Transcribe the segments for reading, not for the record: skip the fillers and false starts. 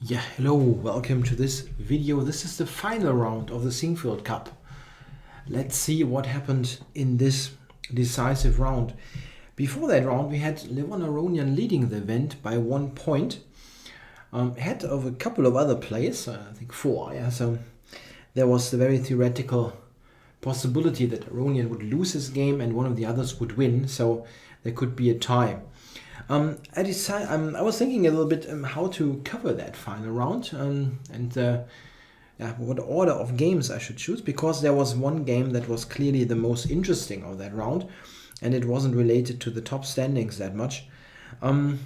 Yeah, hello, welcome to this video. This is the final round of the Sinquefield Cup. Let's see what happened in this decisive round. Before that round, we had Aronian leading the event by 1 point. Ahead of a couple of other players, I think 4. Yeah, so there was the very theoretical possibility that Aronian would lose his game and one of the others would win. So there could be a tie. I was thinking a little bit how to cover that final round and what order of games I should choose, because there was one game that was clearly the most interesting of that round, and it wasn't related to the top standings that much. A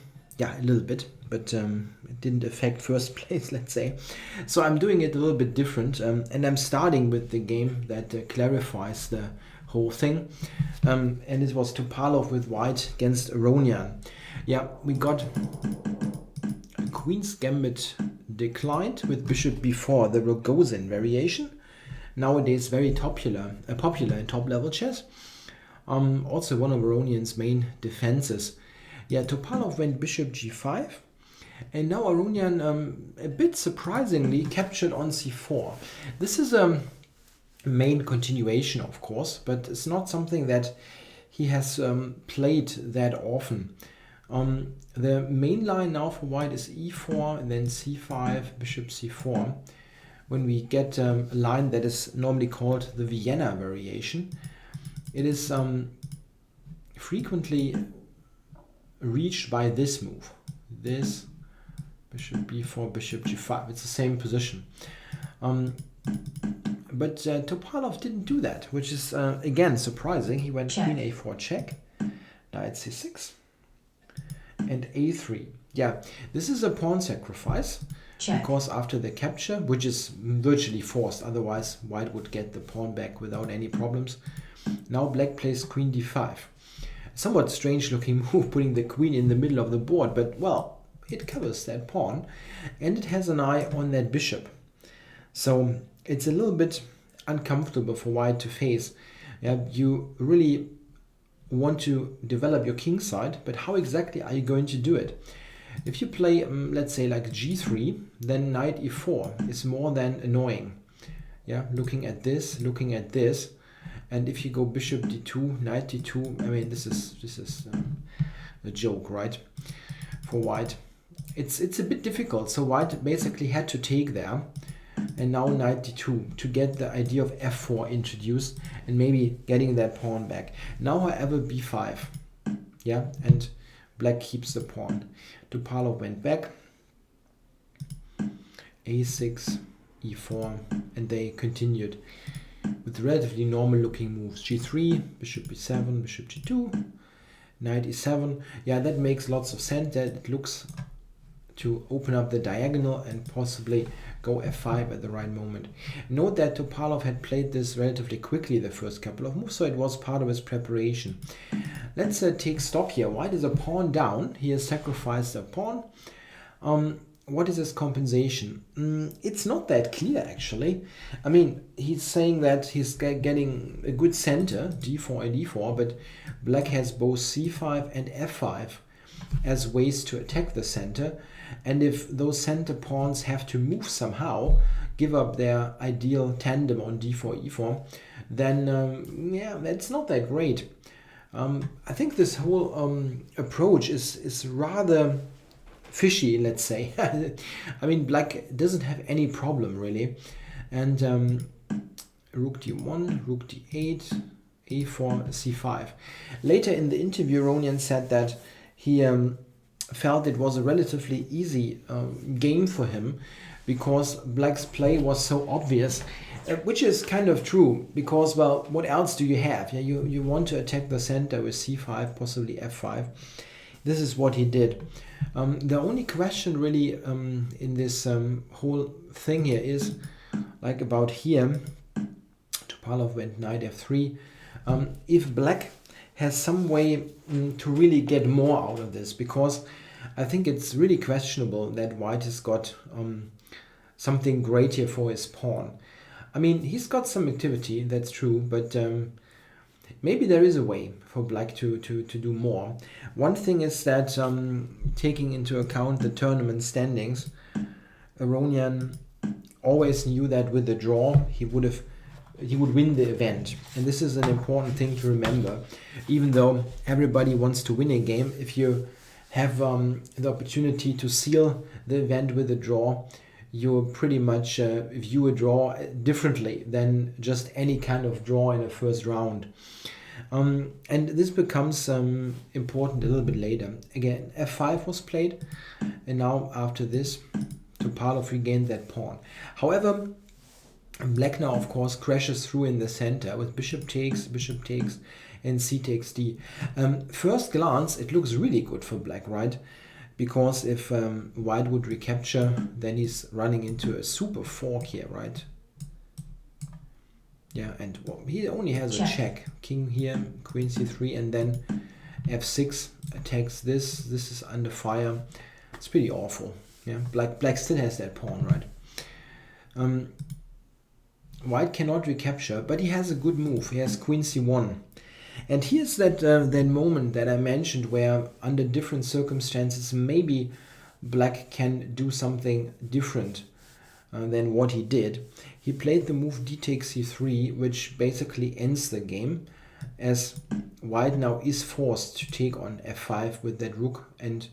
little bit, but it didn't affect first place, let's say. So I'm doing it a little bit different, and I'm starting with the game that clarifies the whole thing. And it was Topalov with white against Aronian. Yeah, we got a Queen's Gambit declined with Bishop b4, the Rogozin variation. Nowadays very popular in top level chess. Also one of Aronian's main defenses. Yeah, Topalov went Bishop g5. And now Aronian, a bit surprisingly, captured on c4. This is a main continuation, of course, but it's not something that he has played that often. The main line now for white is e4 and then c5, bishop c4. When we get a line that is normally called the Vienna variation, it is frequently reached by this move. This bishop b4, bishop g5. It's the same position. But Topalov didn't do that, which is again surprising. He went queen a4 check, knight c6, and a3. Yeah, this is a pawn sacrifice, because after the capture, which is virtually forced, otherwise white would get the pawn back without any problems. Now black plays queen d5. Somewhat strange looking move, putting the queen in the middle of the board, but well, it covers that pawn and it has an eye on that bishop. So it's a little bit uncomfortable for white to face. Yeah, you really want to develop your king side, but how exactly are you going to do it? If you play, let's say like g3, then knight e4 is more than annoying. Yeah, looking at this, and if you go bishop d2, knight d2, I mean this is a joke, right? For white, it's a bit difficult. So white basically had to take there. And now knight d2 to get the idea of f4 introduced and maybe getting that pawn back. Now, however, b5. Yeah, and black keeps the pawn. Topalov went back. a6, e4, and they continued with relatively normal looking moves. g3, bishop b7, bishop g2, knight e7. Yeah, that makes lots of sense. That it looks to open up the diagonal and possibly go f5 at the right moment. Note that Topalov had played this relatively quickly the first couple of moves, so it was part of his preparation. Let's take stock here. White is a pawn down. He has sacrificed a pawn. What is his compensation? It's not that clear, actually. I mean, he's saying that he's getting a good center, d4 and e4, but black has both c5 and f5 as ways to attack the center. And if those center pawns have to move somehow, give up their ideal tandem on d4, e4, then yeah, that's not that great. I think this whole approach is rather fishy, let's say. I mean, black doesn't have any problem really. And rook d1, rook d8, a4, c5. Later in the interview, Aronian said that he felt it was a relatively easy game for him because black's play was so obvious, which is kind of true because, well, what else do you have? Yeah, you want to attack the center with c5, possibly f5. This is what he did. The only question really in this whole thing here is like about here. Topalov went knight f3. If black has some way to really get more out of this, because I think it's really questionable that white has got something great here for his pawn. I mean, he's got some activity, that's true, but maybe there is a way for black to do more. One thing is that taking into account the tournament standings, Aronian always knew that with the draw he would win the event, and this is an important thing to remember. Even though everybody wants to win a game, if you have the opportunity to seal the event with a draw, you pretty much view a draw differently than just any kind of draw in a first round. And this becomes important a little bit later. Again, f5 was played, and now after this, Topalov regained that pawn. However, Black now, of course, crashes through in the center with bishop takes, and c takes d. First glance, it looks really good for Black, right? Because if White would recapture, then he's running into a super fork here, right? Yeah, and he only has a check. King here, queen c3, and then f6 attacks this. This is under fire. It's pretty awful. Yeah, Black still has that pawn, right? White cannot recapture, but he has a good move. He has queen c1. And here's that moment that I mentioned where under different circumstances maybe Black can do something different than what he did. He played the move d takes c3, which basically ends the game, as White now is forced to take on f5 with that rook and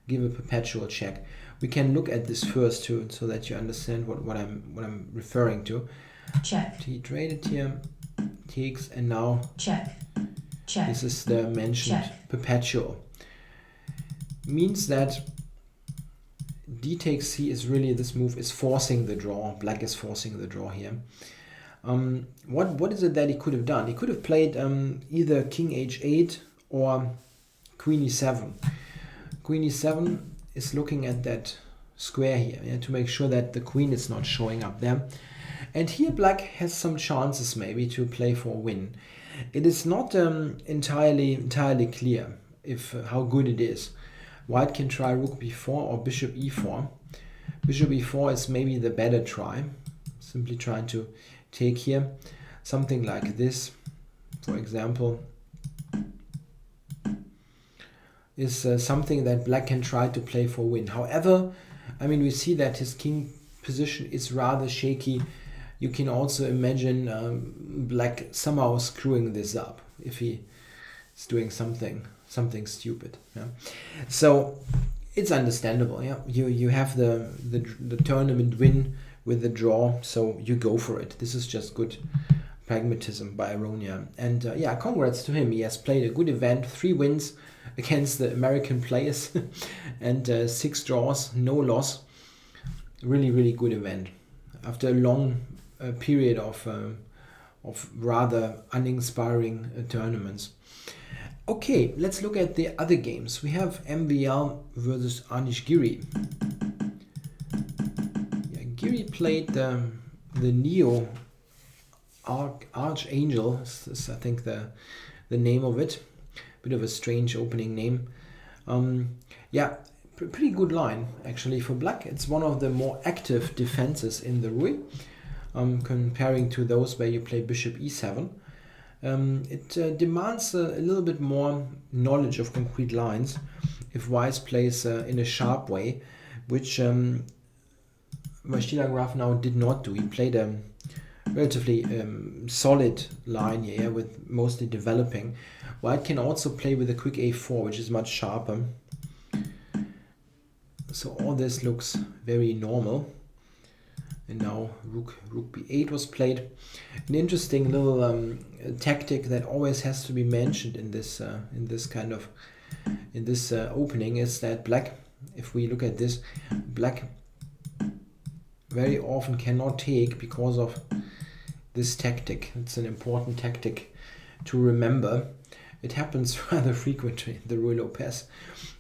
give a perpetual check. We can look at this first too, so that you understand what I'm referring to. Check. He traded here, takes, and now check. This is the mentioned perpetual. Means that d takes c is really, this move is forcing the draw. Black is forcing the draw here. What is it that he could have done? He could have played either king h8 or queen e7. Queen e7 is looking at that square here, yeah, to make sure that the queen is not showing up there. And here Black has some chances maybe to play for a win. It is not entirely clear if how good it is. White can try rook b4 or bishop e4. Bishop e4 is maybe the better try. Simply trying to take here. Something like this, for example, is something that Black can try to play for win. However, I mean, we see that his king position is rather shaky. You can also imagine Black somehow screwing this up if he is doing something stupid. Yeah? So it's understandable. Yeah, you have the tournament win with the draw, so you go for it. This is just good pragmatism by Aronian. And yeah, congrats to him. He has played a good event, 3 wins against the American players and 6 draws, no loss. Really good event after a long period of rather uninspiring tournaments. Okay, let's look at the other games. We have MVL versus Giri. Yeah, Giri played the Neo Archangel, is I think the name of it. Bit of a strange opening name. Yeah, pretty good line actually for Black. It's one of the more active defenses in the Rui, comparing to those where you play bishop e7. It demands a little bit more knowledge of concrete lines if Weiss plays in a sharp way, which Graf now did not do. He played a relatively solid line here with mostly developing. White can also play with a quick a4, which is much sharper. So all this looks very normal. And now rook b8 was played. An interesting little tactic that always has to be mentioned in this opening is that Black, if we look at this, Black very often cannot take because of this tactic. It's an important tactic to remember. It happens rather frequently in the Ruy Lopez.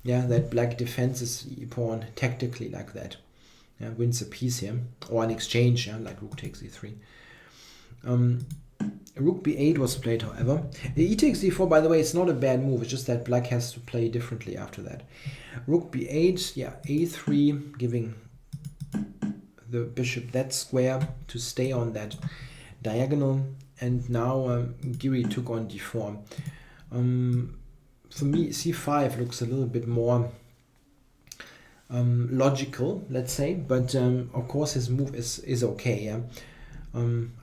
Yeah, that Black defends his pawn tactically like that. Yeah, wins a piece here, or an exchange, yeah, like rook takes e3. Rook b8 was played, however. E takes e4, by the way, it's not a bad move. It's just that Black has to play differently after that. Rook b8, yeah, a3, giving the bishop that square to stay on that diagonal. And now Giri took on d4. For me, c5 looks a little bit more logical, let's say, but of course his move is okay. Yeah?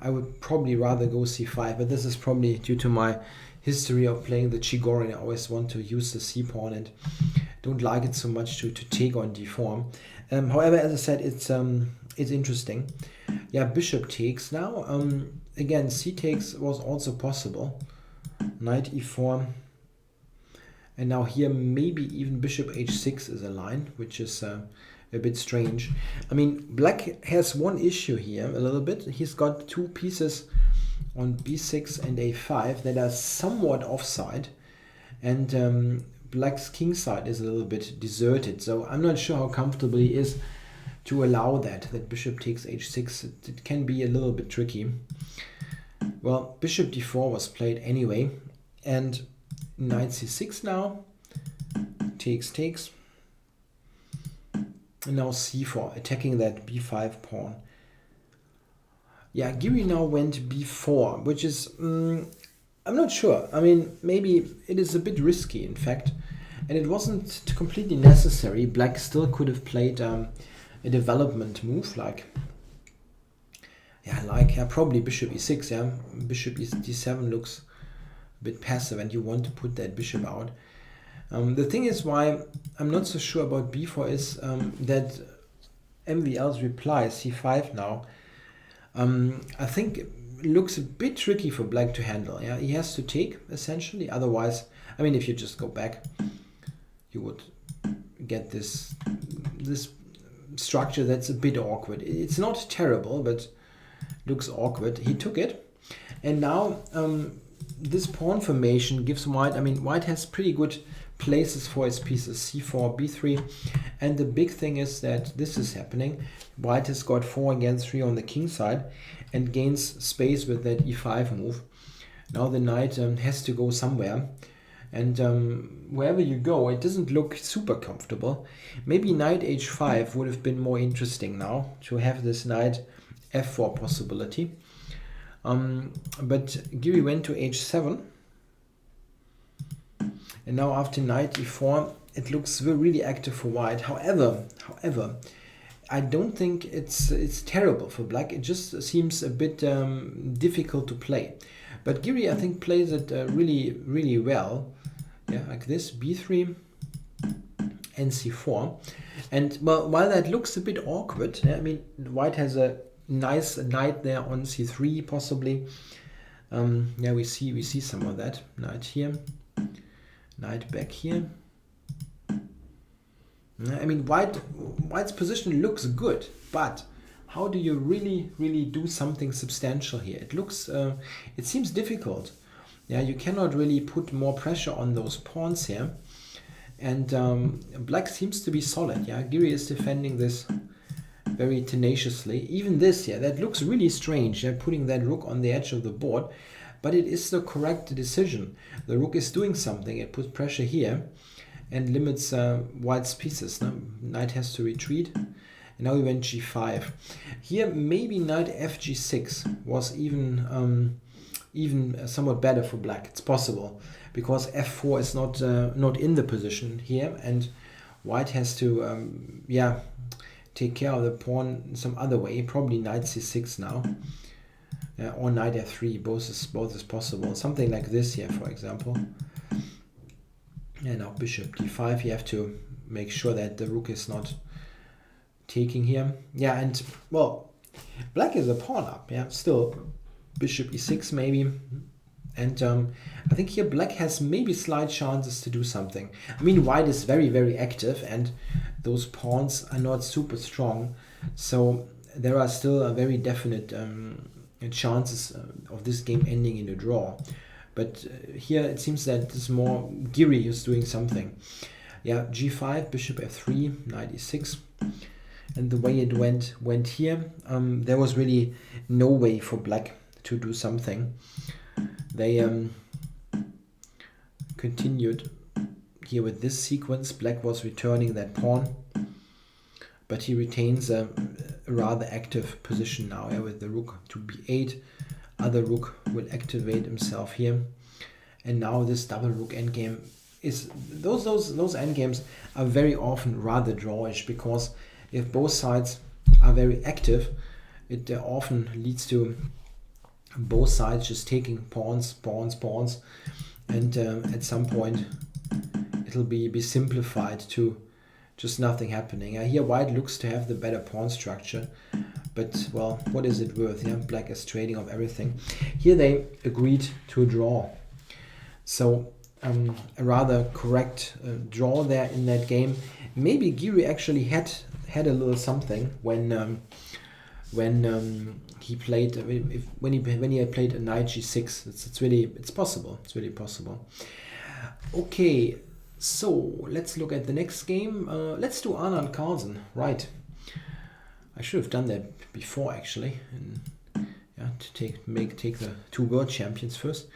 I would probably rather go c5, but this is probably due to my history of playing the Chigori. I always want to use the c-pawn and don't like it so much to take on d4. However, as I said, it's interesting. Yeah, bishop takes now. Again, c takes was also possible. Knight e4. And now here maybe even bishop h6 is a line, which is a bit strange. I mean, black has one issue here a little bit. He's got two pieces on b6 and a5 that are somewhat offside. And black's king side is a little bit deserted. So I'm not sure how comfortable he is to allow that bishop takes h6. It can be a little bit tricky. Well, bishop d4 was played anyway. And knight c6 now, takes, and now c4, attacking that b5 pawn. Yeah, Giri now went b4, which is, I'm not sure. I mean, maybe it is a bit risky, in fact, and it wasn't completely necessary. Black still could have played a development move, like probably bishop e6, yeah, bishop d7 looks bit passive and you want to put that bishop out. The thing is why I'm not so sure about b4 is that MVL's reply c5 now I think it looks a bit tricky for black to handle. Yeah, he has to take essentially, otherwise, I mean, if you just go back you would get this structure that's a bit awkward. It's not terrible, but looks awkward. He took it, and now this pawn formation gives white, I mean, white has pretty good places for his pieces, c4, b3, and the big thing is that this is happening. White has got 4 against 3 on the king side and gains space with that e5 move. Now the knight has to go somewhere, and wherever you go, it doesn't look super comfortable. Maybe knight h5 would have been more interesting now, to have this knight f4 possibility. But Giri went to h7, and now after knight e4 it looks really active for white. However, I don't think it's terrible for black. It just seems a bit difficult to play. But Giri, I think, plays it really well. Yeah, like this, b3 and c4. And well, while that looks a bit awkward, I mean, white has a nice knight there on c3 possibly. Yeah, we see some of that. Knight here, knight back here. I mean, white's position looks good, but how do you really do something substantial here? It looks, it seems difficult. Yeah, you cannot really put more pressure on those pawns here. And black seems to be solid. Yeah, Giri is defending this very tenaciously. Even this here, that looks really strange. Yeah, putting that rook on the edge of the board, but it is the correct decision. The rook is doing something. It puts pressure here and limits white's pieces. No? Knight has to retreat. And now we went g5. Here, maybe knight fg6 was even somewhat better for black. It's possible, because f4 is not in the position here, and white has to take care of the pawn in some other way. Probably knight c6 now, or knight f3. Both is possible. Something like this here, for example. And now bishop d5. You have to make sure that the rook is not taking here. Yeah, and well, black is a pawn up. Yeah, still bishop e6 maybe. And I think here black has maybe slight chances to do something. I mean, white is very active, and those pawns are not super strong. So there are still a very definite chances of this game ending in a draw. But here it seems that it's more Giri who's doing something. Yeah, g5, bishop f3, knight e6. And the way it went here, there was really no way for black to do something. They continued here with this sequence. Black was returning that pawn, but he retains a rather active position now, with the rook to b8. Other rook will activate himself here, and now this double rook endgame is those endgames are very often rather drawish, because if both sides are very active, it often leads to both sides just taking pawns, and at some point it'll be simplified to just nothing happening. Here white looks to have the better pawn structure, but well, what is it worth? Yeah, black is trading off everything. Here they agreed to a draw, so a rather correct draw there in that game. Maybe Giri actually had a little something when he played when he had played a knight g6. It's possible. It's really possible. Okay, so let's look at the next game. Let's do Anand Carlsen. Right. I should have done that before actually. And, yeah, to take the two world champions first.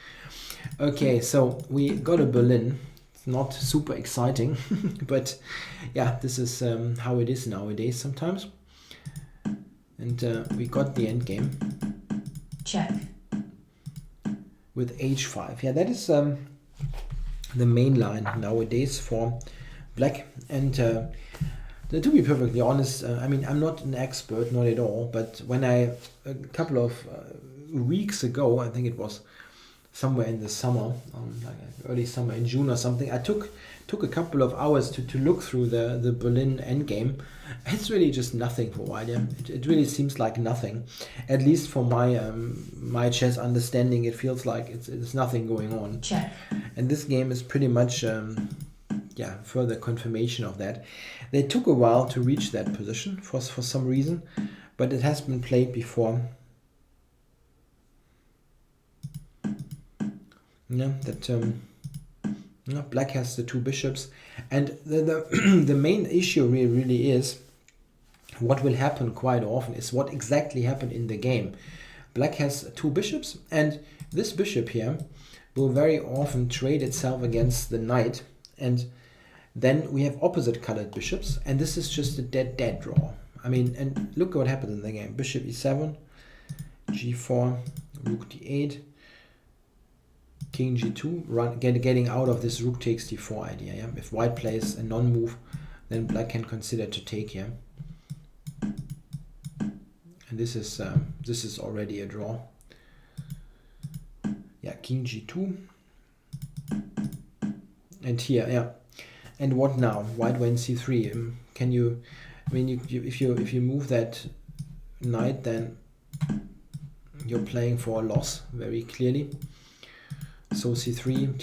Okay, so we got a Berlin. It's not super exciting, but yeah, this is how it is nowadays sometimes. And we got the end game. Check. With h5. Yeah, that is the main line nowadays for black. And to be perfectly honest, I mean, I'm not an expert, not at all, but when a couple of weeks ago, I think it was somewhere in the summer, like early summer in June or something, I took a couple of hours to look through the Berlin endgame. It's really just nothing for white. Yeah? It really seems like nothing, at least for my chess understanding. It feels like it's nothing going on. Check. And this game is pretty much further confirmation of that. They took a while to reach that position for some reason, but it has been played before. Yeah, that black has the two bishops, and the main issue really is what will happen quite often is what exactly happened in the game. Black has two bishops, and this bishop here will very often trade itself against the knight, and then we have opposite colored bishops, and this is just a dead draw. I mean, and look what happened in the game. Bishop e7, g4, rook d8, king g2, getting out of this rook takes d4 idea. Yeah? If white plays a non-move, then black can consider to take here. And this is already a draw. Yeah, king g2. And here, yeah. And what now? White went c3. Can you? I mean, if you move that knight, then you're playing for a loss very clearly. So c3,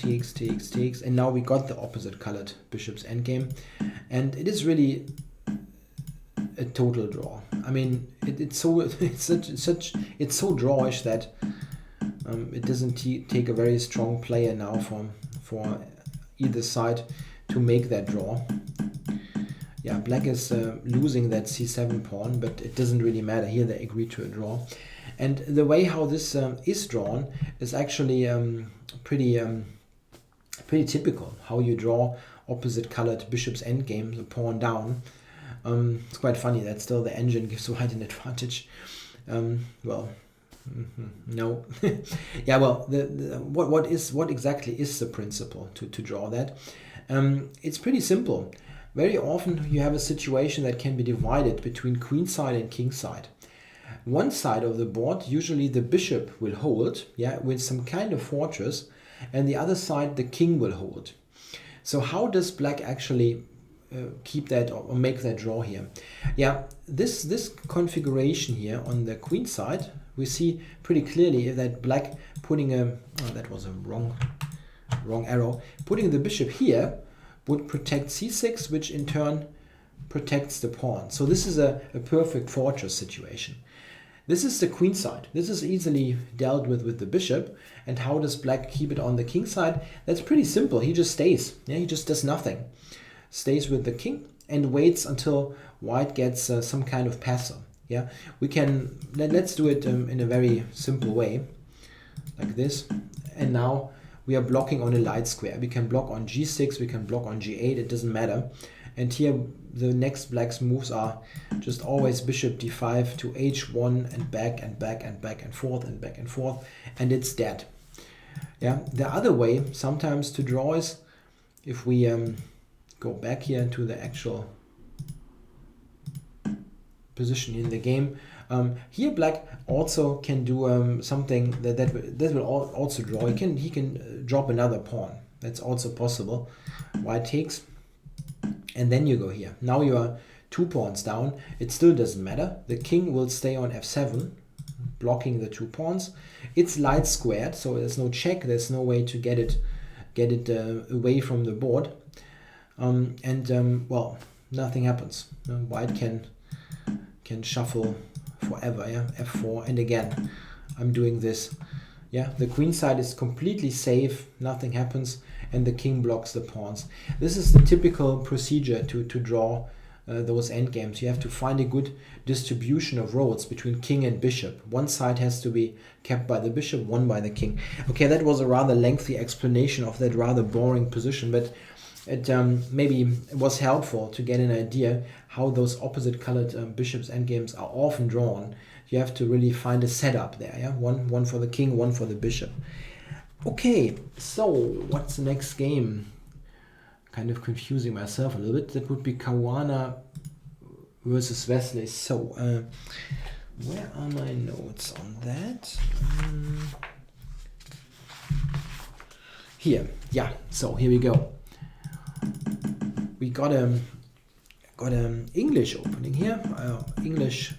takes, and now we got the opposite colored bishop's endgame, and it is really a total draw. I mean, it's so drawish that it doesn't take a very strong player now for either side to make that draw. Yeah, black is losing that c7 pawn, but it doesn't really matter. Here they agree to a draw. And the way how this is drawn is actually pretty typical. How you draw opposite colored bishop's endgame, the pawn down. It's quite funny that still the engine gives white an advantage. Well, no. Yeah, well, what exactly is the principle to draw that? It's pretty simple. Very often you have a situation that can be divided between queen side and king side. One side of the board, usually the bishop will hold, yeah, with some kind of fortress, and the other side the king will hold. So how does black actually keep that or make that draw here? Yeah, this configuration here on the queen side, we see pretty clearly that black putting that was a wrong arrow, putting the bishop here would protect c6, which in turn protects the pawn. So this is a perfect fortress situation. This is the queen side. This is easily dealt with the bishop. And how does black keep it on the king side? That's pretty simple. He just stays. Yeah, he just does nothing. Stays with the king and waits until white gets some kind of passer. Yeah, we can let's do it in a very simple way, like this. And now we are blocking on a light square. We can block on g6. We can block on g8. It doesn't matter. And here the next black's moves are just always bishop d5 to h1 and back and back and back and forth and back and forth, and it's dead. Yeah, the other way sometimes to draw is if we go back here to the actual position in the game, here black also can do something that will also draw. He can drop another pawn. That's also possible. White takes, and then you go here. Now you are 2 pawns down. It still doesn't matter. The king will stay on f7, blocking the 2 pawns. It's light squared, so there's no check. There's no way to get it away from the board. Well, nothing happens. White can shuffle forever. Yeah, f4, and again, I'm doing this. Yeah, the queen side is completely safe. Nothing happens, and the king blocks the pawns. This is the typical procedure to draw those endgames. You have to find a good distribution of roads between king and bishop. One side has to be kept by the bishop, one by the king. Okay, that was a rather lengthy explanation of that rather boring position, but it maybe was helpful to get an idea how those opposite colored bishops endgames are often drawn. You have to really find a setup there. Yeah, one for the king, one for the bishop. Okay, so what's the next game? Kind of confusing myself a little bit. That would be Caruana versus Wesley. So, where are my notes on that? Here, yeah. So here we go. We got a English opening here. English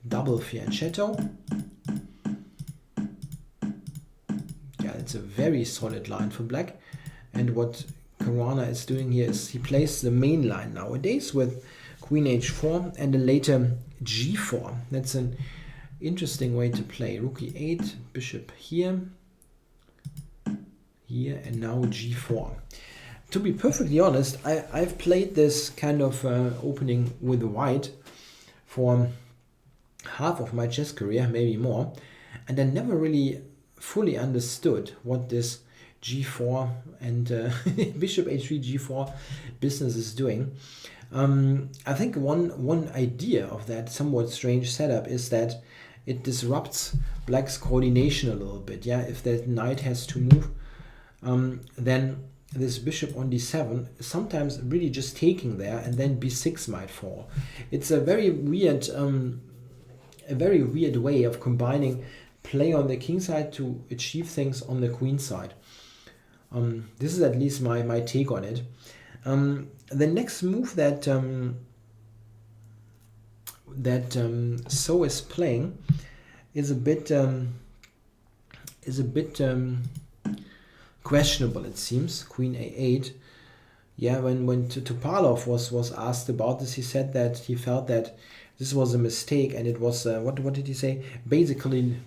double fianchetto. Yeah, it's a very solid line for black. And what Caruana is doing here is he plays the main line nowadays with queen h4 and a later g4. That's an interesting way to play. Rook e8, bishop here, and now g4. To be perfectly honest, I've played this kind of opening with white for half of my chess career, maybe more, and I never really fully understood what this g4 and bishop h3 g4 business is doing. I think one idea of that somewhat strange setup is that it disrupts black's coordination a little bit. Yeah, if the knight has to move, then this bishop on d7 is sometimes really just taking there, and then b6 might fall. It's a very weird way of combining play on the king side to achieve things on the queen side. This is at least my take on it. The next move that So is playing is a bit questionable, it seems. Queen a8. Yeah, when Topalov was asked about this, he said that he felt that this was a mistake, and it was what did he say? Basically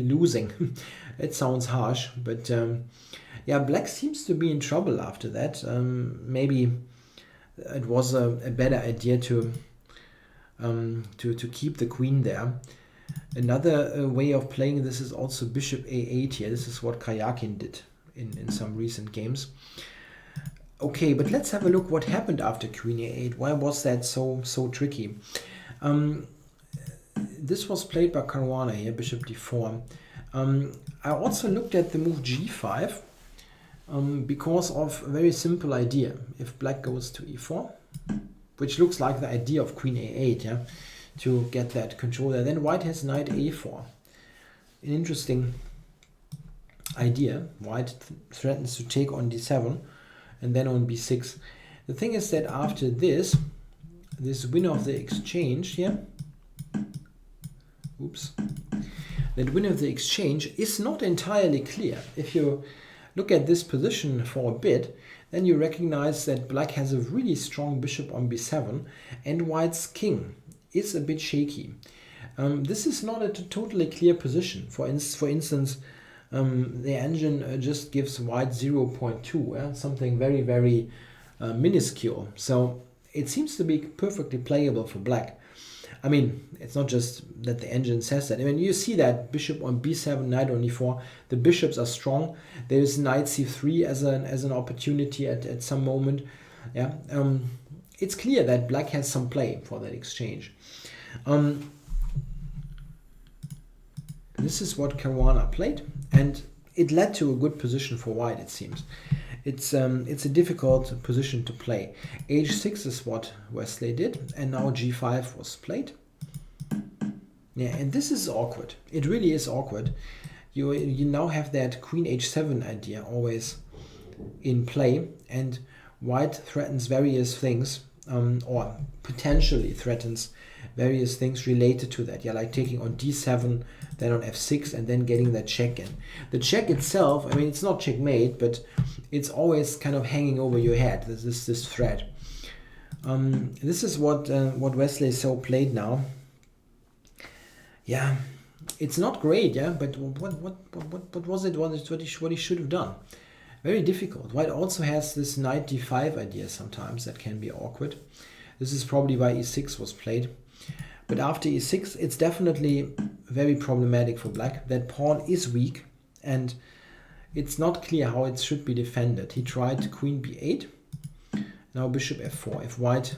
losing. It sounds harsh, but yeah, black seems to be in trouble after that. Maybe it was a better idea to keep the queen there. Another way of playing this is also bishop a8 here. This is what Kayakin did in some recent games. Okay, but let's have a look what happened after queen a8. Why was that so tricky? This was played by Caruana here, bishop d4. I also looked at the move g5 because of a very simple idea. If black goes to e4, which looks like the idea of queen a8, yeah, to get that control there, then white has knight a4. An interesting idea. White threatens to take on d7 and then on b6. The thing is that after this winner of the exchange here, that winner of the exchange is not entirely clear. If you look at this position for a bit, then you recognize that black has a really strong bishop on b7 and white's king is a bit shaky. This is not a totally clear position. For instance, the engine just gives white 0.2, something very, very minuscule. So it seems to be perfectly playable for black. I mean, it's not just that the engine says that. I mean, you see that bishop on b7, knight on e4. The bishops are strong. There is knight c3 as an opportunity at some moment. Yeah, it's clear that black has some play for that exchange. This is what Caruana played, and it led to a good position for white, it seems. it's a difficult position to play. H6 is what Wesley did, and now G5 was played. Yeah, and this is awkward. It really is awkward. You now have that Queen H7 idea always in play, and White threatens various things, or potentially threatens various things related to that. Yeah, like taking on D7, then on F6, and then getting that check in. The check itself, I mean, it's not checkmate, but it's always kind of hanging over your head. This threat. This is what Wesley so played now. Yeah, it's not great. Yeah, but what was it? What he should have done? Very difficult. White also has this knight d5 idea sometimes that can be awkward. This is probably why e6 was played. But after e6, it's definitely very problematic for black. That pawn is weak, and it's not clear how it should be defended. He tried queen b8. Now bishop f4. If white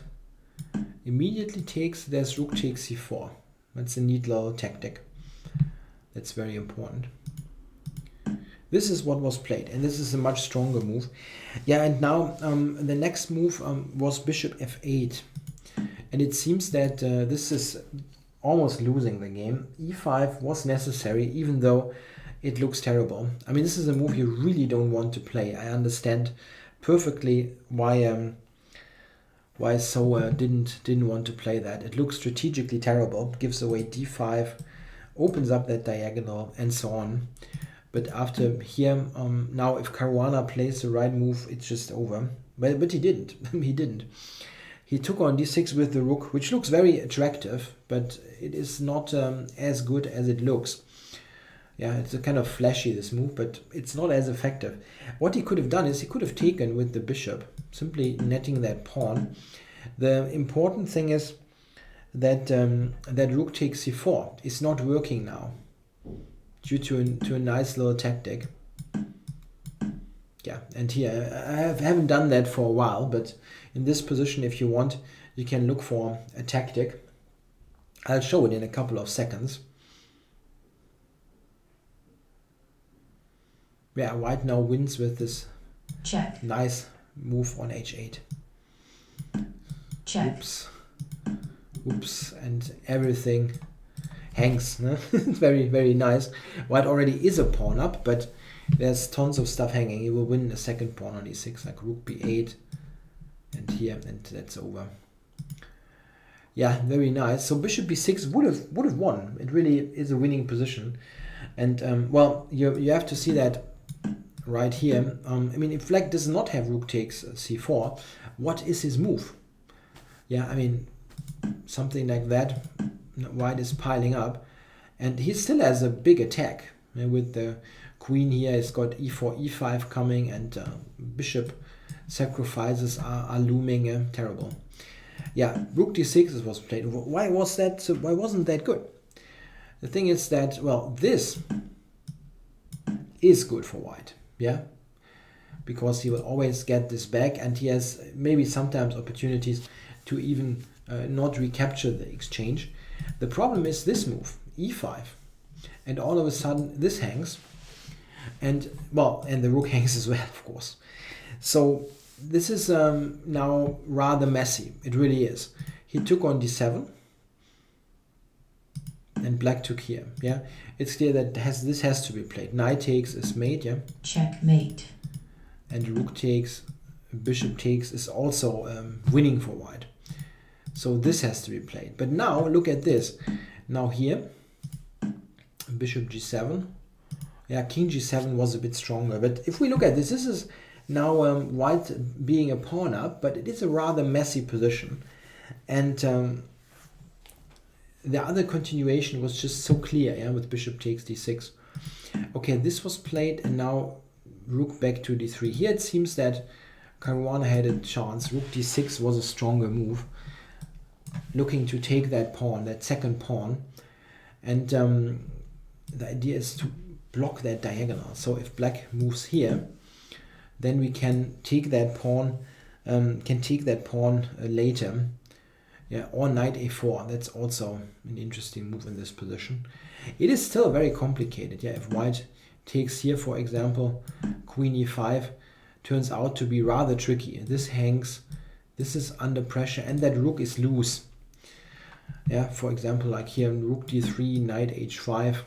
immediately takes, there's rook takes c4. That's a neat little tactic. That's very important. This is what was played, and this is a much stronger move. Yeah, and now the next move was bishop f8. And it seems that this is almost losing the game. e5 was necessary, even though it looks terrible. I mean, this is a move you really don't want to play. I understand perfectly why So didn't want to play that. It looks strategically terrible. Gives away d5, opens up that diagonal, and so on. But after here, now if Caruana plays the right move, it's just over. But he didn't. He didn't. He took on d6 with the rook, which looks very attractive, but it is not as good as it looks. Yeah, it's a kind of flashy, this move, but it's not as effective. What he could have done is he could have taken with the bishop, simply netting that pawn. The important thing is that that rook takes c4 is not working now, due to a nice little tactic. Yeah, and here I haven't done that for a while, but in this position, if you want, you can look for a tactic. I'll show it in a couple of seconds. Yeah, white now wins with this check. Nice move on h8. Check. Oops, and everything hangs. Very, very nice. White already is a pawn up, but there's tons of stuff hanging. He will win a second pawn on e6, like rook b8, and here, and that's over. Yeah, very nice. So bishop b6 would have won. It really is a winning position, and well, you have to see that right here. I mean, if black does not have rook takes c4, what is his move? Yeah, I mean, something like that. White is piling up, and he still has a big attack with the queen here. He's got e4, e5 coming, and bishop sacrifices are looming. Terrible. Yeah, rook d6 was played. Why was that? So why wasn't that good? The thing is that, well, this is good for white. Yeah, because he will always get this back, and he has maybe sometimes opportunities to even not recapture the exchange. The problem is this move, e5, and all of a sudden this hangs, and well, and the rook hangs as well, of course. So this is now rather messy. It really is. He took on d7, and black took here. Yeah, it's clear that this has to be played. Knight takes is mate. Yeah, checkmate. And rook takes, bishop takes is also winning for white. So this has to be played. But now look at this. Now here, bishop g7. Yeah, king g7 was a bit stronger. But if we look at this, this is now white being a pawn up, but it is a rather messy position. And the other continuation was just so clear, yeah, with bishop takes d6. Okay, this was played, and now rook back to d3. Here it seems that Caruana had a chance. Rook d6 was a stronger move, looking to take that pawn, that second pawn. And the idea is to block that diagonal. So if black moves here, then we can take that pawn, later. Yeah, or knight a4. That's also an interesting move in this position. It is still very complicated. Yeah, if white takes here, for example, queen e5, turns out to be rather tricky. This hangs, this is under pressure, and that rook is loose. Yeah, for example, like here, rook d3, knight h5,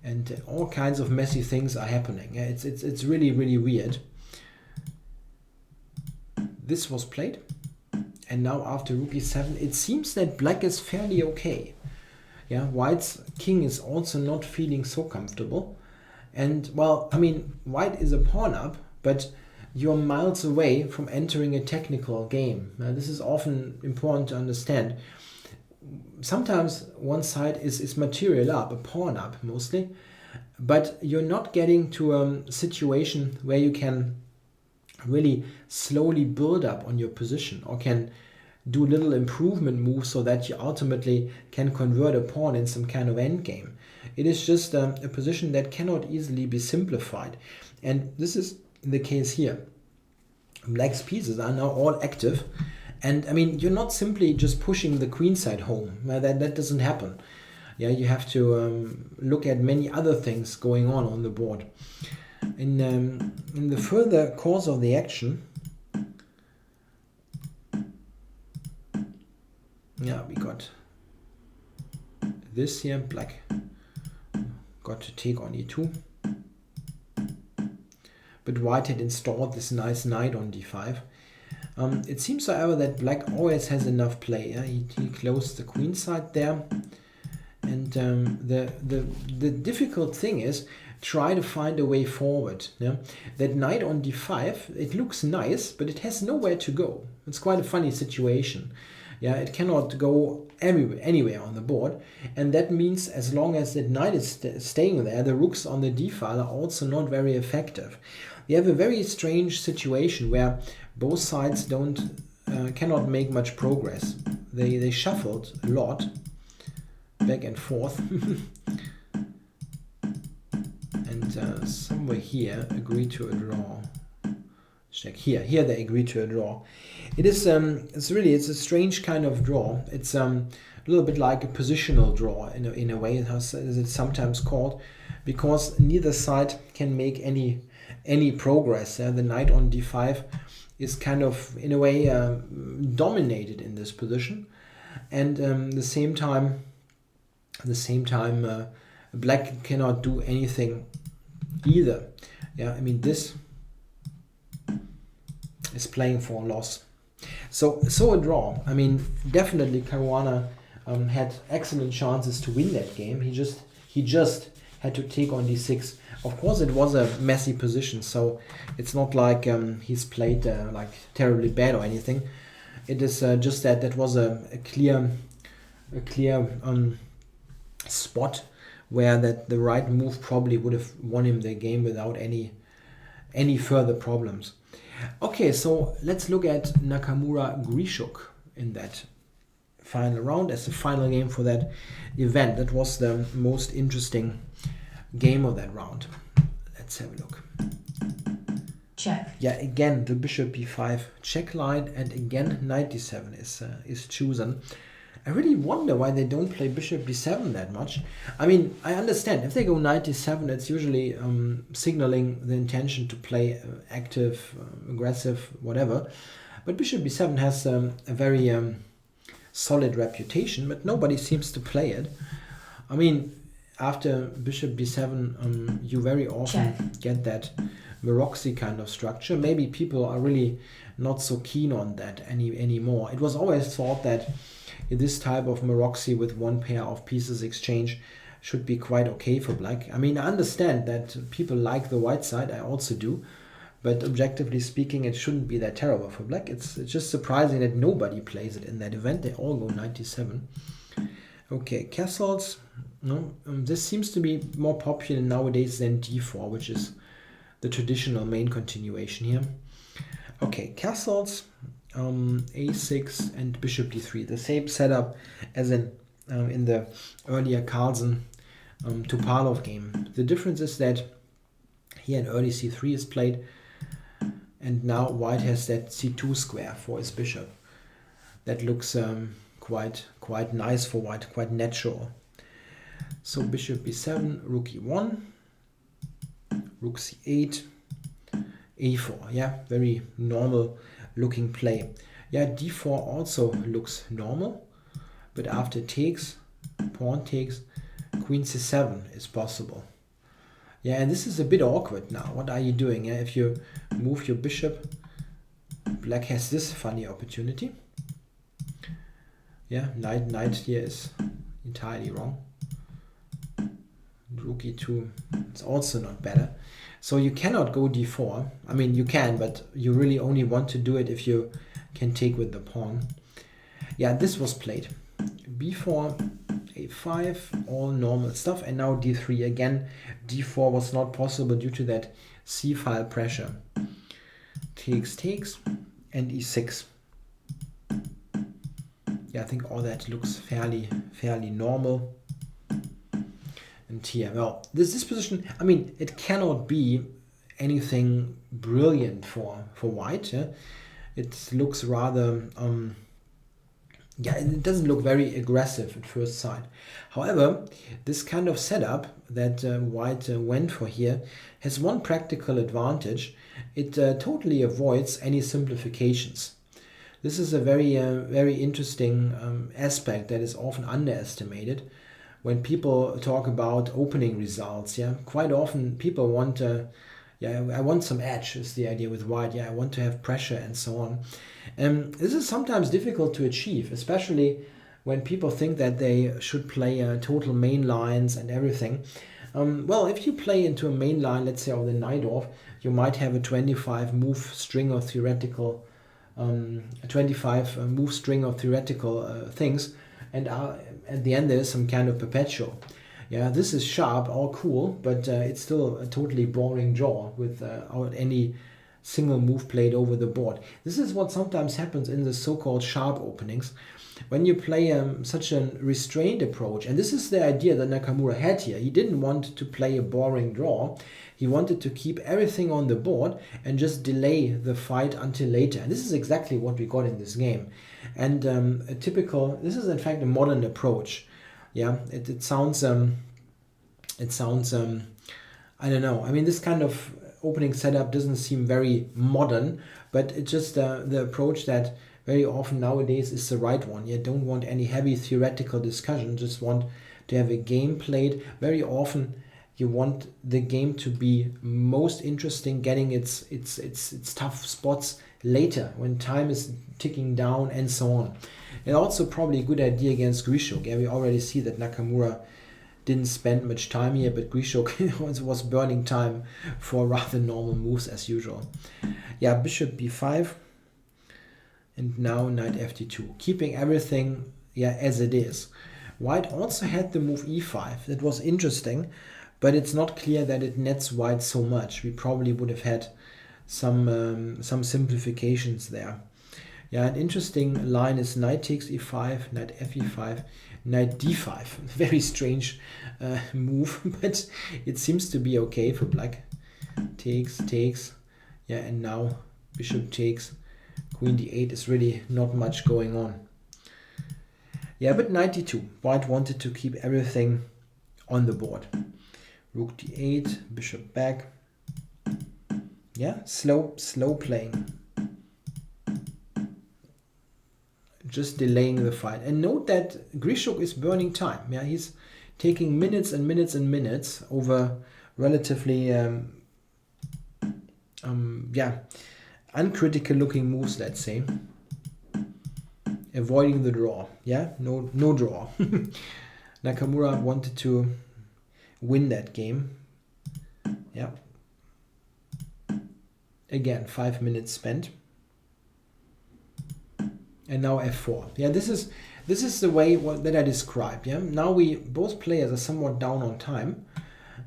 and all kinds of messy things are happening. Yeah, it's really, really weird. This was played, and now after rook e7, it seems that black is fairly okay. Yeah, white's king is also not feeling so comfortable. And, well, I mean, white is a pawn up, but you're miles away from entering a technical game. Now, this is often important to understand. Sometimes one side is material up, a pawn up mostly, but you're not getting to a situation where you can really slowly build up on your position, or can do little improvement moves so that you ultimately can convert a pawn in some kind of endgame. It is just a position that cannot easily be simplified. And this is the case here. Black's pieces are now all active. And I mean, you're not simply just pushing the queen side home. That doesn't happen. Yeah, you have to look at many other things going on the board. In the further course of the action, yeah, we got this here. Black got to take on e2. But white had installed this nice knight on d5. It seems, however, that black always has enough play. Yeah? He closed the queen side there. And the difficult thing is try to find a way forward. Yeah? That knight on d5, it looks nice, but it has nowhere to go. It's quite a funny situation. Yeah, it cannot go anywhere on the board, and that means as long as that knight is staying there, the rooks on the d file are also not very effective. We have a very strange situation where both sides cannot make much progress. They shuffled a lot, back and forth, and somewhere here agreed to a draw. Check here. Here they agreed to a draw. It is it's a strange kind of draw. It's a little bit like a positional draw in a way, as it's sometimes called, because neither side can make any progress. The knight on d5 is kind of in a way dominated in this position, and the same time black cannot do anything either. Yeah, I mean this is playing for a loss. So a draw. I mean, definitely Caruana had excellent chances to win that game. He just had to take on d6. Of course, it was a messy position, so it's not like he's played like terribly bad or anything. It is just that was a clear spot where that the right move probably would have won him the game without any further problems. Okay, so let's look at Nakamura Grischuk in that final round as the final game for that event. That was the most interesting game of that round. Let's have a look. Check. Yeah, again the bishop b5 check line, and again knight d7 is chosen. I really wonder why they don't play bishop b7 that much. I mean, I understand if they go knight d7, it's usually signaling the intention to play active, aggressive, whatever. But bishop b7 has a very solid reputation, but nobody seems to play it. I mean, after bishop b7, you very often get that Maroczy kind of structure. Maybe people are really not so keen on that anymore. It was always thought that this type of Maroczy with one pair of pieces exchange should be quite okay for black. I mean, I understand that people like the white side, I also do, but objectively speaking, it shouldn't be that terrible for black. It's just surprising that nobody plays it in that event. They all go knight d7. Okay, castles. No, this seems to be more popular nowadays than d4, which is the traditional main continuation here. Okay, castles. A6 and bishop d3, the same setup as in the earlier Carlsen Topalov game. The difference is that here an early c3 is played, and now white has that c2 square for his bishop. That looks quite nice for white, quite natural. So bishop b7, rook e1, rook c8, a4. Yeah, very normal looking play. Yeah, d4 also looks normal, but after takes, pawn takes, queen c7 is possible. Yeah, and this is a bit awkward now. What are you doing? Yeah, if you move your bishop, black has this funny opportunity. Yeah, knight here is entirely wrong. Rook e2, it's also not better. So you cannot go d4. I mean, you can, but you really only want to do it if you can take with the pawn. Yeah, this was played. b4, a5, all normal stuff. And now d3 again. d4 was not possible due to that c-file pressure. Takes, and e6. Yeah, I think all that looks fairly normal. And here, well, this position, I mean, it cannot be anything brilliant for white. Yeah? It looks rather, yeah, it doesn't look very aggressive at first sight. However, this kind of setup that white went for here has one practical advantage. It totally avoids any simplifications. This is a very interesting aspect that is often underestimated. When people talk about opening results, yeah, quite often people want, yeah, I want some edge is the idea with white. Yeah, I want to have pressure and so on. This is sometimes difficult to achieve, especially when people think that they should play total main lines and everything. Well, if you play into a main line, let's say of the knight off, you might have a 25 move string of theoretical, things, and at the end there's some kind of perpetual. Yeah, this is sharp, all cool, but it's still a totally boring draw without any single move played over the board. This is what sometimes happens in the so-called sharp openings. When you play such a restrained approach, and this is the idea that Nakamura had here. He didn't want to play a boring draw. He wanted to keep everything on the board and just delay the fight until later. And this is exactly what we got in this game. And this is in fact a modern approach. Yeah, it sounds, I don't know. I mean, this kind of opening setup doesn't seem very modern, but it's just the approach that very often nowadays is the right one. You don't want any heavy theoretical discussion, just want to have a game played. Very often you want the game to be most interesting, getting its tough spots later when time is ticking down and so on. And also probably a good idea against Grischuk. Yeah, we already see that Nakamura didn't spend much time here, but Grischuk was burning time for rather normal moves as usual. Yeah, bishop b5. And now knight fd2, keeping everything, yeah, as it is. White also had the move e5. That was interesting, but it's not clear that it nets white so much. We probably would have had some simplifications there. Yeah, an interesting line is knight takes e5, knight fe5, knight d5. Very strange move, but it seems to be okay for black. Takes, yeah, and now bishop takes. Queen d8 is really not much going on. Yeah, but knight d2. White wanted to keep everything on the board. Rook d8, bishop back. Yeah, slow playing. Just delaying the fight. And note that Grischuk is burning time. Yeah, he's taking minutes and minutes and minutes over relatively uncritical looking moves, let's say. Avoiding the draw. Yeah, no draw. Nakamura wanted to win that game. Yeah. Again, 5 minutes spent. And now f4. Yeah, this is the way that I described. Yeah, now both players are somewhat down on time,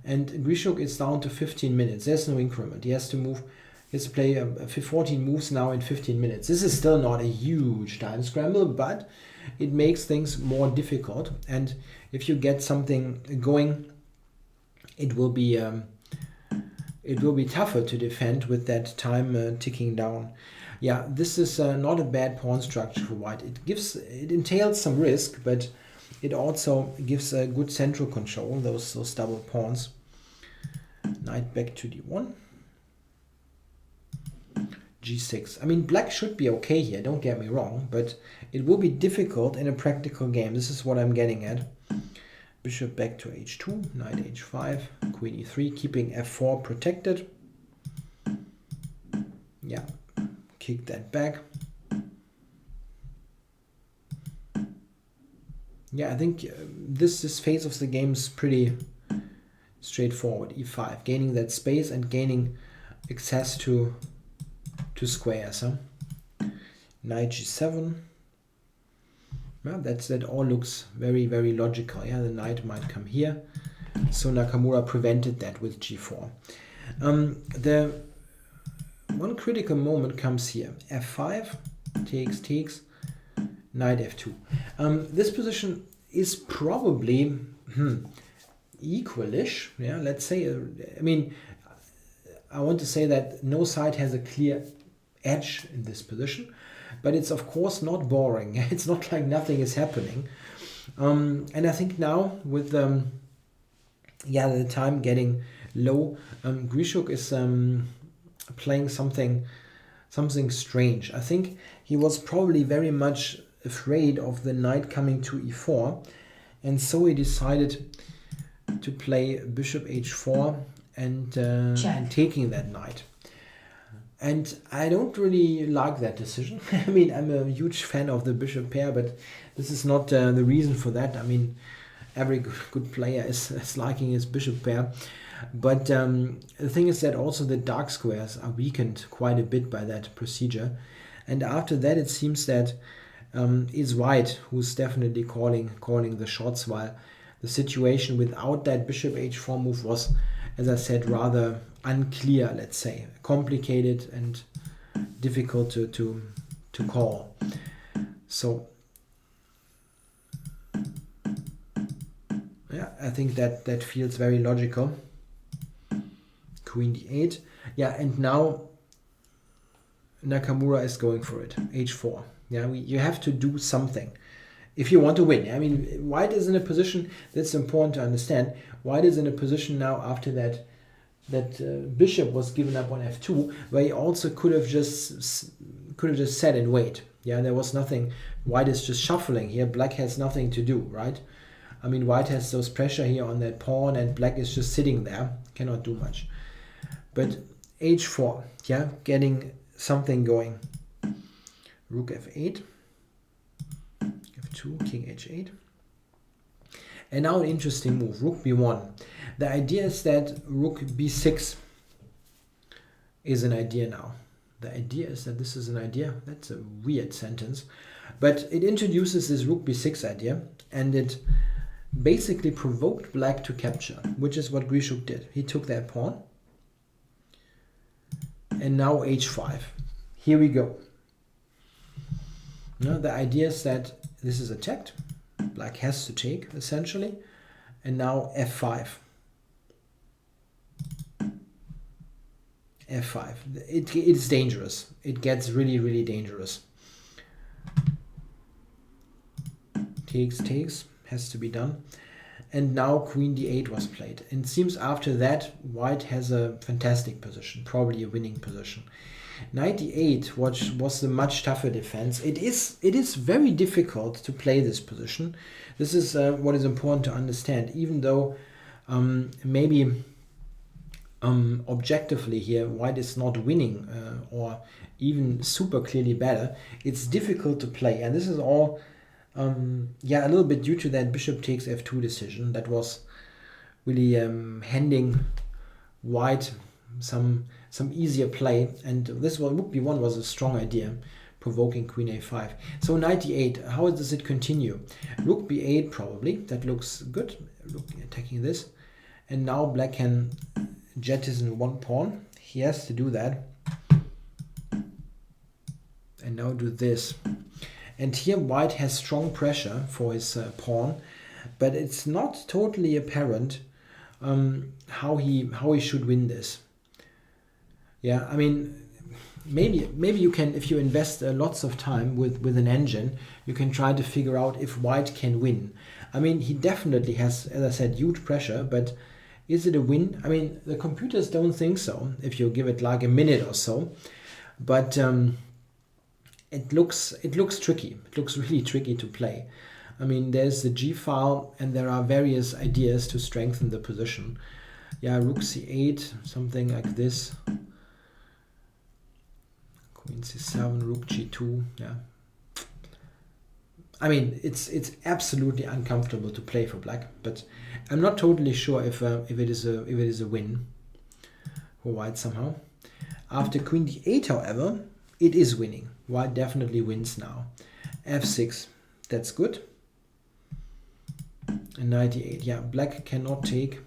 and Grischuk is down to 15 minutes. There's no increment. He has to play 14 moves now in 15 minutes. This is still not a huge time scramble, but it makes things more difficult. And if you get something going, it will be tougher to defend with that time ticking down. Yeah, this is not a bad pawn structure for white. It entails some risk, but it also gives a good central control, those double pawns. Knight back to d1. g6. I mean, black should be okay here, don't get me wrong, but it will be difficult in a practical game. This is what I'm getting at. Bishop back to h2, knight h5, queen e3, keeping f4 protected. Yeah, kick that back. Yeah, I think this phase of the game is pretty straightforward. e5, gaining that space and gaining access to squares. Huh? Knight g7. Yeah, that all looks very, very logical. Yeah, the knight might come here. So Nakamura prevented that with g4. The one critical moment comes here. f5, takes, knight f2. This position is probably equalish. Yeah, let's say. I mean, I want to say that no side has a clear edge in this position, but it's of course not boring. It's not like nothing is happening. And I think now with the time getting low, Grischuk is playing something strange. I think he was probably very much afraid of the knight coming to e4, and so he decided to play bishop h4 and taking that knight. And I don't really like that decision. I mean, I'm a huge fan of the bishop pair, but this is not the reason for that. I mean, every good player is liking his bishop pair. But the thing is that also the dark squares are weakened quite a bit by that procedure. And after that, it seems that it's white who's definitely calling the shots, while the situation without that bishop h4 move was, as I said, rather unclear, let's say, complicated and difficult to call. So yeah, I think that feels very logical. Queen d8. Yeah, and now Nakamura is going for it. h4. Yeah, you have to do something if you want to win. I mean, white is in a position that's important to understand. White is in a position now after that bishop was given up on f2, where he also could have just sat and wait. Yeah, there was nothing. White is just shuffling here. Black has nothing to do, right? I mean, white has those pressure here on that pawn, and black is just sitting there, cannot do much. But h4, yeah, getting something going. Rook f8, f2, king h8. And now an interesting move, rook b1. The idea is that rook b6 is an idea now. The idea is that this is an idea. That's a weird sentence. But it introduces this rook b6 idea, and it basically provoked black to capture, which is what Grischuk did. He took that pawn. And now h5. Here we go. Now the idea is that this is attacked. Black has to take, essentially. And now f5. f5. It's dangerous. It gets really, really dangerous. Takes, has to be done. And now queen d8 was played. And it seems after that, white has a fantastic position, probably a winning position. Knight d8 was the much tougher defense. It is very difficult to play this position. This is what is important to understand. Even though maybe objectively here, white is not winning or even super clearly better, it's difficult to play. And this is all a little bit due to that bishop takes f2 decision that was really handing white some easier play, and this one, rook b1, was a strong idea, provoking queen a5. So knight d8, how does it continue? Rook b8 probably, that looks good, attacking this, and now black can jettison one pawn. He has to do that, and now do this. And here white has strong pressure for his pawn, but it's not totally apparent how he should win this. Yeah, I mean, maybe you can, if you invest lots of time with an engine, you can try to figure out if white can win. I mean, he definitely has, as I said, huge pressure, but is it a win? I mean, the computers don't think so, if you give it like a minute or so. but it looks tricky. It looks really tricky to play. I mean, there's the G file, and there are various ideas to strengthen the position. Yeah, Rook C8, something like this. Queen C7, Rook G2. Yeah. I mean, it's absolutely uncomfortable to play for black, but I'm not totally sure if it is a win for white somehow. After Queen D8, however, it is winning. White definitely wins now. F6, that's good. And 98, yeah, black cannot take.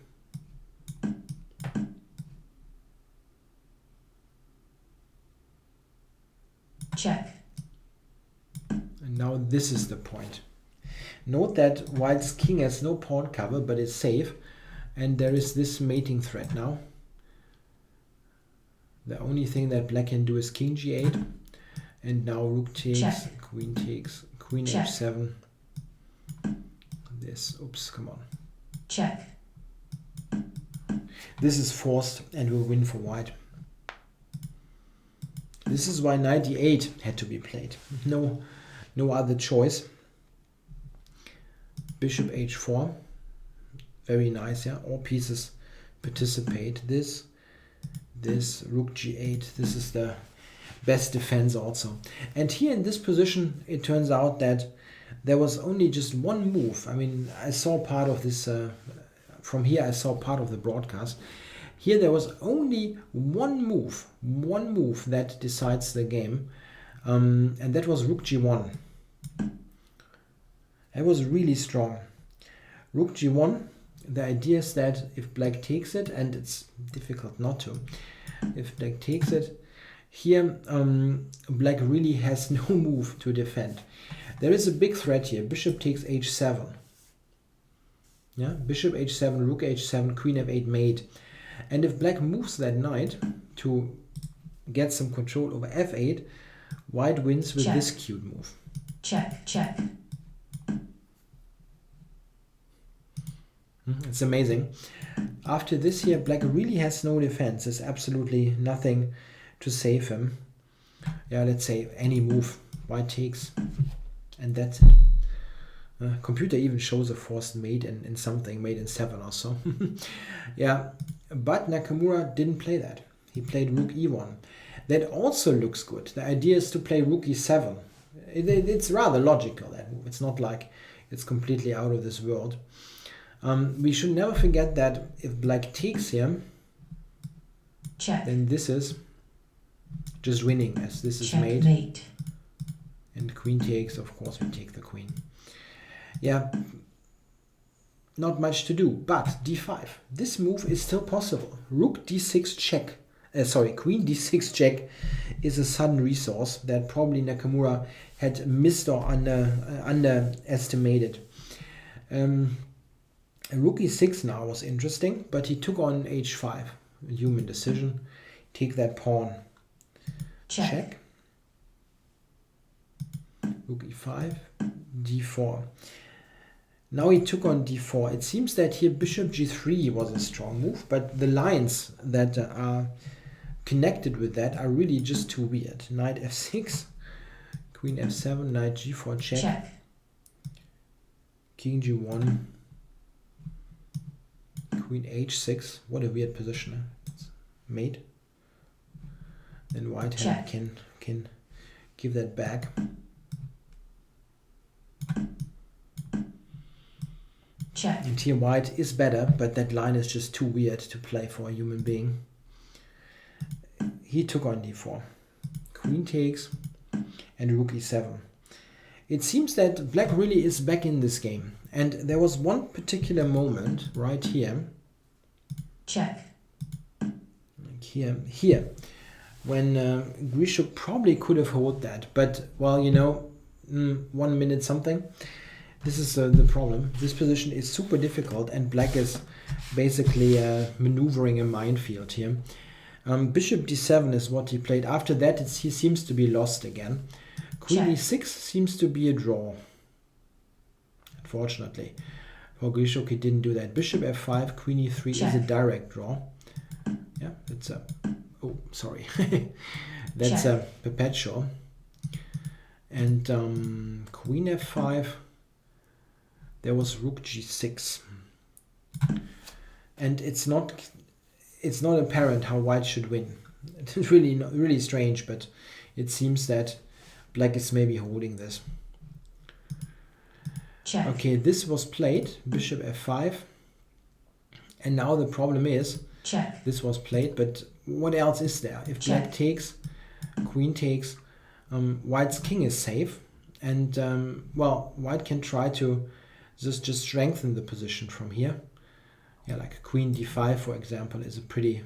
Check. And now this is the point. Note that white's king has no pawn cover, but it's safe. And there is this mating threat now. The only thing that black can do is king G8. And now rook takes, check. Queen takes, Queen check. H7. This, oops, come on. Check. This is forced and will win for white. This is why 98 had to be played. No other choice. Bishop H4. Very nice, yeah. All pieces participate. This, Rook G8. This is the best defense also. And here in this position, it turns out that there was only just one move. I mean, I saw part of this, from here I saw part of the broadcast. Here there was only one move that decides the game, and that was Rook G1. It was really strong. Rook G1, the idea is that if black takes it, and it's difficult not to, if black takes it, here black really has no move to defend. There is a big threat here. Bishop takes H7. Yeah, Bishop H7, Rook H7, Queen F8 mate. And if black moves that knight to get some control over F8, white wins with check. This cute move. Check, check. It's amazing. After this here, black really has no defense. There's absolutely nothing to save him. Yeah, let's say any move. White takes, and that's it. Computer even shows a forced mate in something, mate in 7 or so. Yeah, but Nakamura didn't play that. He played Rook E1. That also looks good. The idea is to play Rook E7. It's rather logical, that move. It's not like it's completely out of this world. We should never forget that if black takes here, check. Then this is just winning, as this is mate. Mate. And queen takes, of course we take the queen. Yeah, not much to do, but d5. This move is still possible. Rook d6 check. Queen d6 check is a sudden resource that probably Nakamura had missed or underestimated. Rook e6 now was interesting, but he took on h5. A human decision. Take that pawn. Check. Rook e5, d4. Now he took on d4. It seems that here bishop g3 was a strong move, but the lines that are connected with that are really just too weird. Knight f6, queen f7, knight g4 check. King g1, queen h6. What a weird position. It's mate. Then white can give that back. Check. And here white is better, but that line is just too weird to play for a human being. He took on d4. Queen takes and rook e7. It seems that black really is back in this game. And there was one particular moment right here. Check. Like here. When Grischuk probably could have held that. But, well, 1 minute something. This is the problem. This position is super difficult and black is basically maneuvering a minefield here. Bishop d7 is what he played. After that, he seems to be lost again. Queen e6 seems to be a draw. Unfortunately. For Grischuk, he didn't do that. Bishop f5, queen e3 is a direct draw. Yeah, it's a... Oh, sorry. That's Check. a perpetual. And queen f5. There was rook g6. And it's not apparent how white should win. It's really strange, but it seems that black is maybe holding this. Check. Okay, this was played, bishop f5. And now the problem is, Check. this was played, but what else is there? If Check. black takes, queen takes, white's king is safe. And, well, white can try to just strengthen the position from here. Yeah, like queen d5, for example, is a pretty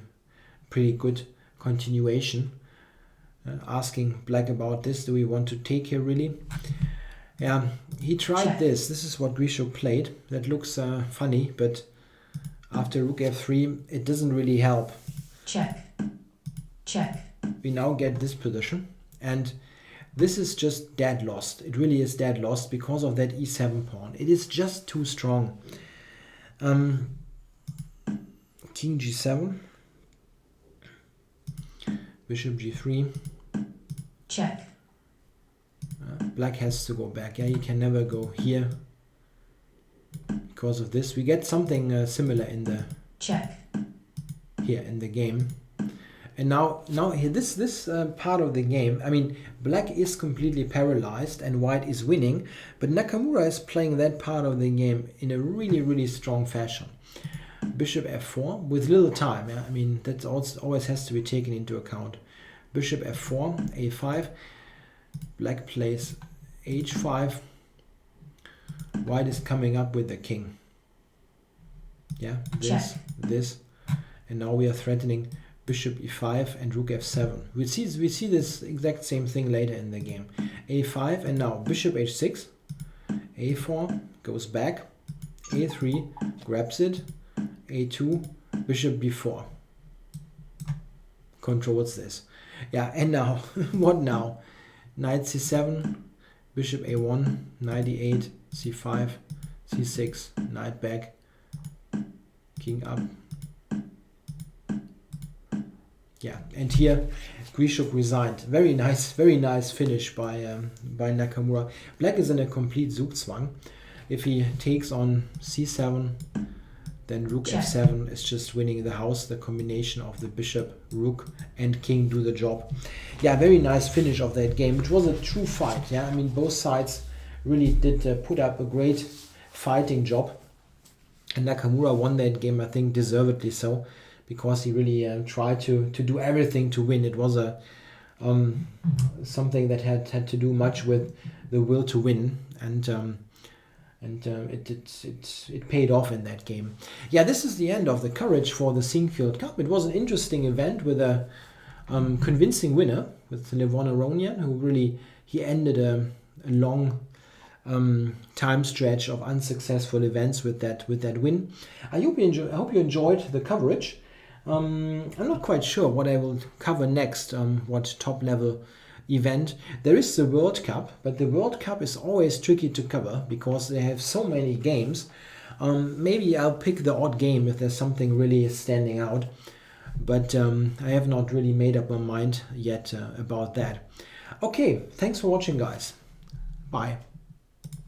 good continuation. Asking black about this, do we want to take here really? Yeah, he tried Check. this. This is what Grischuk played. That looks funny, but after rook f3, it doesn't really help. Check. Check. We now get this position, and this is just dead lost. It really is dead lost because of that e7 pawn. It is just too strong. King g7, bishop g3. Check. Black has to go back. Yeah, he can never go here because of this. We get something similar in the Check. here in the game. And now here this part of the game, I mean, black is completely paralyzed and white is winning, but Nakamura is playing that part of the game in a really strong fashion. Bishop f4 with little time. Yeah, I mean, that always has to be taken into account. Bishop f4, a5. Black plays h5. White is coming up with the king. Yeah, this, and now we are threatening bishop e5 and rook f7. We see this exact same thing later in the game. a5 and now bishop h6, a4 goes back, a3 grabs it, a2, bishop b4 controls this. Yeah, and now what now? Knight c7, bishop a1, knight e8, c5, c6, knight back, king up. Yeah, and here Grischuk resigned. Very nice finish by Nakamura. Black is in a complete Zugzwang. If he takes on c7, then rook Check. f7 is just winning the house. The combination of the bishop, rook, and king do the job. Yeah, very nice finish of that game. It was a true fight. Yeah, I mean, both sides really did put up a great fighting job. And Nakamura won that game, I think, deservedly so, because he really tried to do everything to win. It was a something that had to do much with the will to win, and it paid off in that game. Yeah, this is the end of the coverage for the Sinquefield Cup. It was an interesting event with a convincing winner, with Aronian, who really ended a long time stretch of unsuccessful events with that win. I hope you enjoyed the coverage. I'm not quite sure what I will cover next, what top level event. There is the World Cup, but the World Cup is always tricky to cover because they have so many games. Maybe I'll pick the odd game if there's something really standing out, but I have not really made up my mind yet about that. Okay, thanks for watching, guys. Bye.